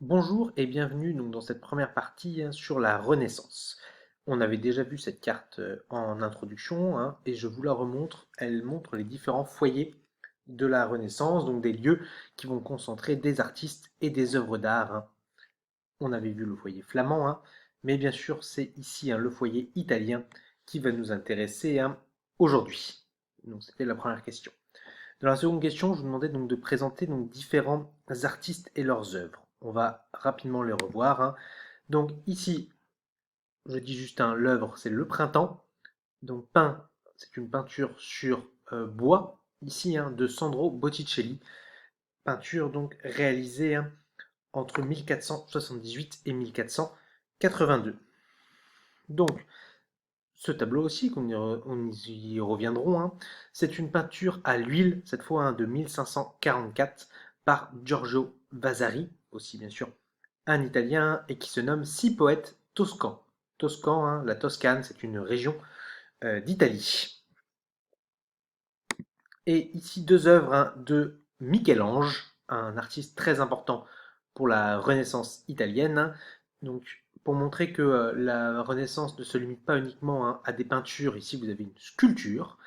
Bonjour et bienvenue donc dans cette première partie sur la Renaissance. On avait déjà vu cette carte en introduction et je vous la remontre. Elle montre les différents foyers de la Renaissance, donc des lieux qui vont concentrer des artistes et des œuvres d'art. On avait vu le foyer flamand, mais bien sûr c'est ici le foyer italien qui va nous intéresser aujourd'hui. Donc c'était la première question. Dans la seconde question, je vous demandais donc de présenter donc différents artistes et leurs œuvres. On va rapidement les revoir. Donc ici, je dis juste l'œuvre, c'est Le Printemps. Donc peint, c'est une peinture sur bois, ici de Sandro Botticelli. Peinture donc réalisée entre 1478 et 1482. Donc ce tableau aussi, on y reviendront, c'est une peinture à l'huile, cette fois de 1544, par Giorgio Vasari, aussi bien sûr un Italien, et qui se nomme Six poètes toscans. Toscan, la Toscane, c'est une région d'Italie. Et ici deux œuvres de Michel-Ange, un artiste très important pour la Renaissance italienne. Donc, pour montrer que la Renaissance ne se limite pas uniquement à des peintures, ici vous avez une sculpture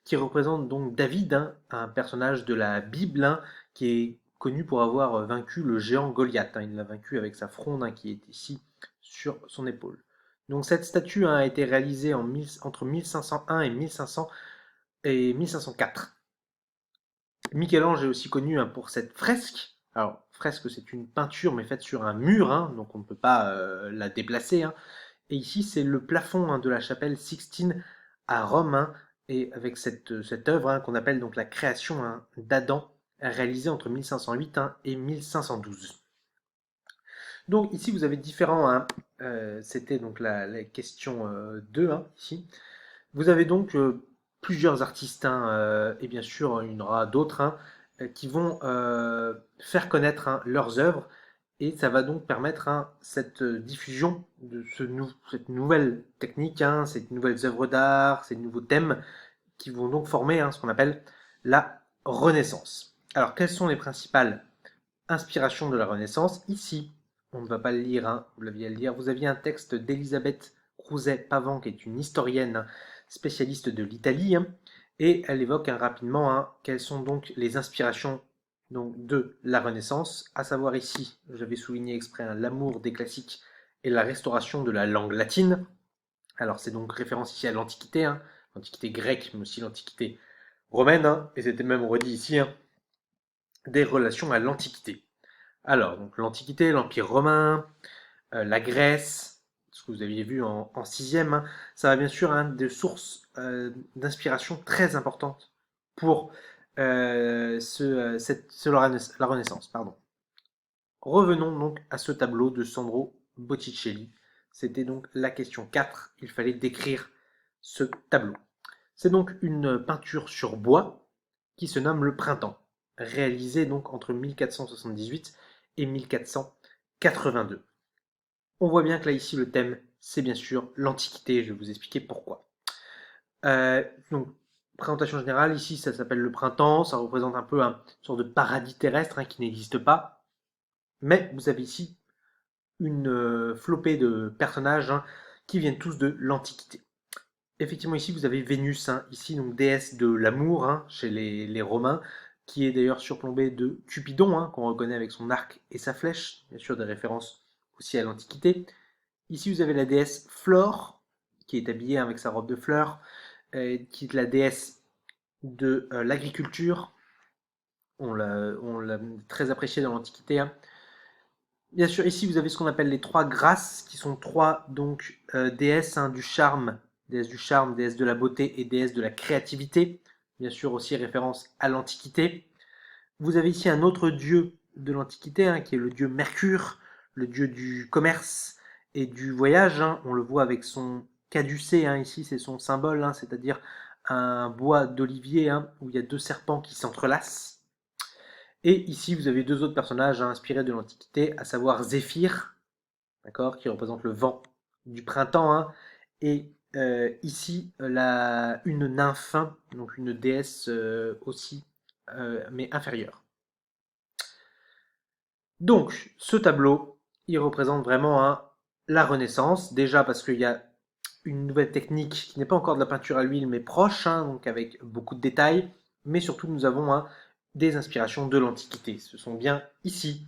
qui représente donc David, un personnage de la Bible qui est connu pour avoir vaincu le géant Goliath. Il l'a vaincu avec sa fronde qui est ici sur son épaule. Donc cette statue a été réalisée entre 1501 et 1500 et 1504. Michel-Ange est aussi connu pour cette fresque. Alors, fresque, c'est une peinture, mais faite sur un mur, donc on ne peut pas la déplacer. Et ici, c'est le plafond de la chapelle Sixtine à Rome, et avec cette œuvre qu'on appelle donc la création d'Adam, réalisée entre 1508 et 1512. Donc ici, vous avez différents. C'était donc la question 2, ici. Vous avez donc plusieurs artistes, et bien sûr, il y en aura d'autres qui vont faire connaître leurs œuvres, et ça va donc permettre cette diffusion de cette nouvelle technique, ces nouvelles œuvres d'art, ces nouveaux thèmes qui vont donc former ce qu'on appelle la Renaissance. Alors, quelles sont les principales inspirations de la Renaissance? Ici, on ne va pas le lire, vous l'aviez à le lire. Vous aviez un texte d'Elisabeth Crouzet-Pavant, qui est une historienne spécialiste de l'Italie, et elle évoque rapidement quelles sont donc les inspirations donc, de la Renaissance, à savoir ici, j'avais souligné exprès l'amour des classiques et la restauration de la langue latine. Alors c'est donc référence ici à l'Antiquité, l'Antiquité grecque, mais aussi l'Antiquité romaine, et c'était même redit ici des relations à l'Antiquité. Alors, donc l'Antiquité, l'Empire romain, la Grèce, ce que vous aviez vu en sixième, ça va bien sûr des sources d'inspiration très importantes pour la Renaissance. Pardon. Revenons donc à ce tableau de Sandro Botticelli. C'était donc la question 4. Il fallait décrire ce tableau. C'est donc une peinture sur bois qui se nomme Le Printemps, réalisée donc entre 1478 et 1482. On voit bien que là ici le thème c'est bien sûr l'Antiquité, je vais vous expliquer pourquoi. Donc présentation générale, ici ça s'appelle le printemps, ça représente un peu une sorte de paradis terrestre qui n'existe pas, mais vous avez ici une flopée de personnages qui viennent tous de l'Antiquité. Effectivement, ici vous avez Vénus, ici donc déesse de l'amour chez les Romains, qui est d'ailleurs surplombée de Cupidon, qu'on reconnaît avec son arc et sa flèche, bien sûr des références aussi à l'Antiquité. Ici vous avez la déesse Flore, qui est habillée avec sa robe de fleurs, qui est la déesse de l'agriculture. On l'a très appréciée dans l'Antiquité. Bien sûr, ici vous avez ce qu'on appelle les trois grâces, qui sont trois donc déesses déesse du charme, déesse de la beauté et déesse de la créativité. Bien sûr aussi référence à l'Antiquité. Vous avez ici un autre dieu de l'Antiquité, qui est le dieu Mercure, le dieu du commerce et du voyage. On le voit avec son caducée, ici c'est son symbole, c'est-à-dire un bois d'olivier où il y a deux serpents qui s'entrelacent. Et ici, vous avez deux autres personnages inspirés de l'Antiquité, à savoir Zéphyr, d'accord, qui représente le vent du printemps, et ici une nymphe, donc une déesse aussi, mais inférieure. Donc, ce tableau, il représente vraiment la Renaissance, déjà parce qu'il y a une nouvelle technique qui n'est pas encore de la peinture à l'huile, mais proche, donc avec beaucoup de détails, mais surtout nous avons des inspirations de l'Antiquité. Ce sont bien ici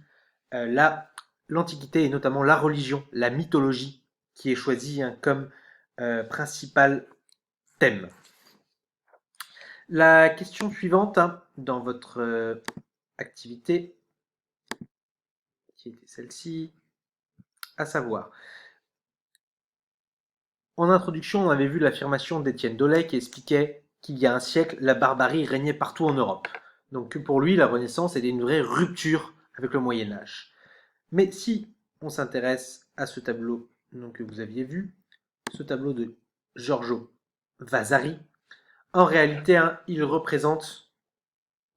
l'Antiquité et notamment la religion, la mythologie qui est choisie comme principal thème. La question suivante dans votre activité, qui était celle-ci, à savoir, en introduction, on avait vu l'affirmation d'Étienne Doley qui expliquait qu'il y a un siècle, la barbarie régnait partout en Europe. Donc pour lui, la Renaissance était une vraie rupture avec le Moyen Âge. Mais si on s'intéresse à ce tableau que vous aviez vu, ce tableau de Giorgio Vasari, en réalité, il représente,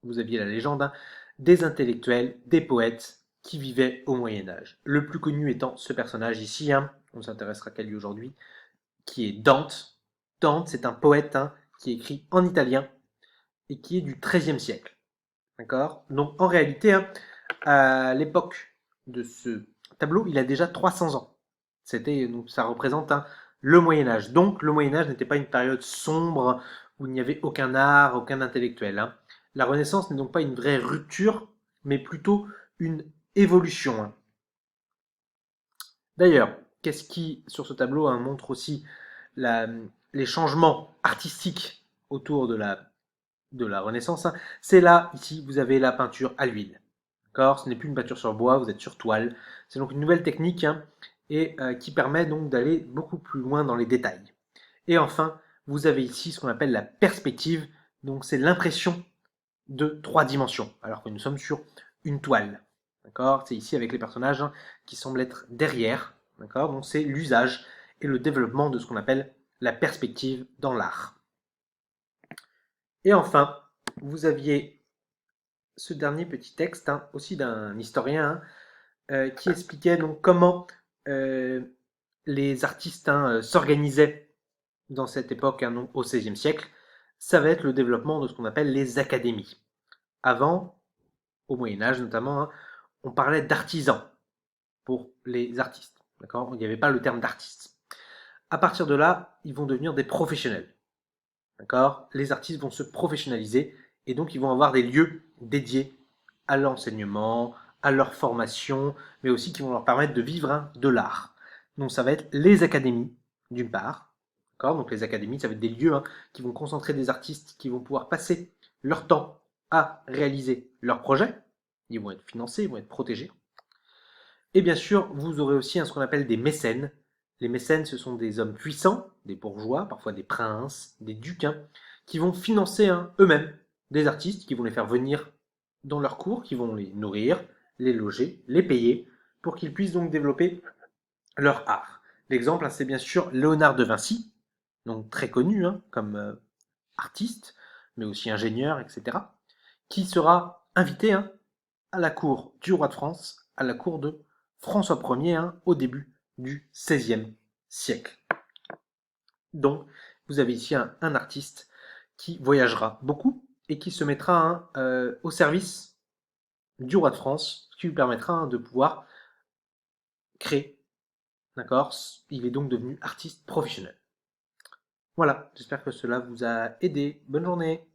vous aviez la légende, des intellectuels, des poètes qui vivaient au Moyen Âge. Le plus connu étant ce personnage ici, on ne s'intéressera qu'à lui aujourd'hui, qui est Dante. Dante, c'est un poète qui écrit en italien et qui est du XIIIe siècle. D'accord. Donc en réalité, à l'époque de ce tableau, il a déjà 300 ans. Donc ça représente le Moyen Âge. Donc le Moyen Âge n'était pas une période sombre où il n'y avait aucun art, aucun intellectuel. La Renaissance n'est donc pas une vraie rupture, mais plutôt une évolution. D'ailleurs, qu'est-ce qui, sur ce tableau, montre aussi les changements artistiques autour de la Renaissance? C'est là, ici, vous avez la peinture à l'huile. D'accord. Ce n'est plus une peinture sur bois, vous êtes sur toile. C'est donc une nouvelle technique et qui permet donc d'aller beaucoup plus loin dans les détails. Et enfin, vous avez ici ce qu'on appelle la perspective. Donc c'est l'impression de 3 dimensions, alors que nous sommes sur une toile. D'accord. C'est ici avec les personnages qui semblent être derrière. D'accord. Donc c'est l'usage et le développement de ce qu'on appelle la perspective dans l'art. Et enfin, vous aviez ce dernier petit texte, aussi d'un historien, qui expliquait donc comment les artistes s'organisaient dans cette époque, donc au XVIe siècle. Ça va être le développement de ce qu'on appelle les académies. Avant, au Moyen Âge notamment, on parlait d'artisans pour les artistes. D'accord. Il n'y avait pas le terme d'artiste. À partir de là, ils vont devenir des professionnels. D'accord. Les artistes vont se professionnaliser et donc ils vont avoir des lieux dédiés à l'enseignement, à leur formation, mais aussi qui vont leur permettre de vivre de l'art. Donc ça va être les académies, d'une part. D'accord. Donc les académies, ça va être des lieux qui vont concentrer des artistes qui vont pouvoir passer leur temps à réaliser leurs projets. Ils vont être financés, ils vont être protégés. Et bien sûr, vous aurez aussi ce qu'on appelle des mécènes. Les mécènes, ce sont des hommes puissants, des bourgeois, parfois des princes, des ducs, qui vont financer eux-mêmes des artistes, qui vont les faire venir dans leur cours, qui vont les nourrir, les loger, les payer, pour qu'ils puissent donc développer leur art. L'exemple, c'est bien sûr Léonard de Vinci, donc très connu comme artiste, mais aussi ingénieur, etc., qui sera invité à la cour du roi de France, à la cour de François Ier, au début du XVIe siècle. Donc, vous avez ici un artiste qui voyagera beaucoup et qui se mettra au service du roi de France, ce qui lui permettra de pouvoir créer. D'accord. Il est donc devenu artiste professionnel. Voilà, j'espère que cela vous a aidé. Bonne journée.